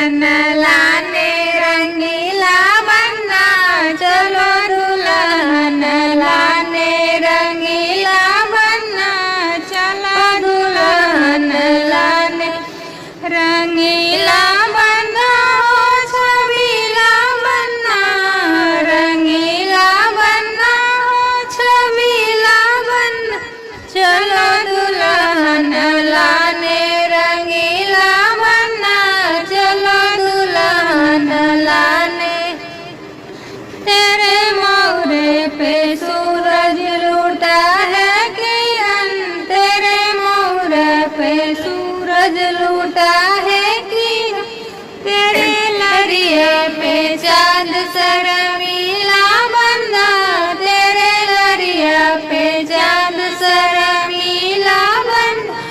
दुल्हन लाने रंगीला बनना, चलो दुल्हन लाने रंगीला बनना, चलो दुल्हन लाने रंगीला बनना हो छबीला बनना, रंगीला बनना हो छबीला बनना, चलो दुल्हन लाने रंगीला बनना, चलो दुल्हन लाने। तेरे मोरे पे सूरज लूटा है किरण, तेरे मोरे पे सूरज लूटा है किरण, तेरे लड़िए पे चांद शर्मीला बनना, तेरे लड़िया पे चांद शर्मीला बनना,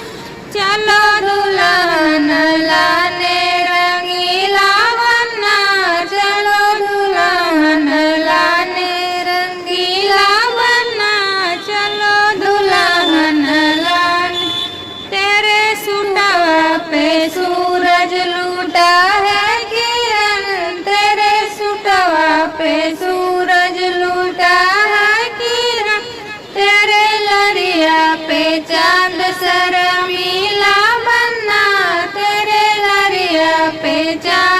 चलो दुल्हन लाने रंगीला बनना, चलो दुल्हन लाने रंगीला बनना, चलो दुल्हन लाने। तेरे सूटवा पे सूरज लूटा है किरण, तेरे सूटवा पे सूरज लूटा है किरण, तेरे लड़िया पे चांद शर्मीला बनना, तेरे लड़िया पे चांद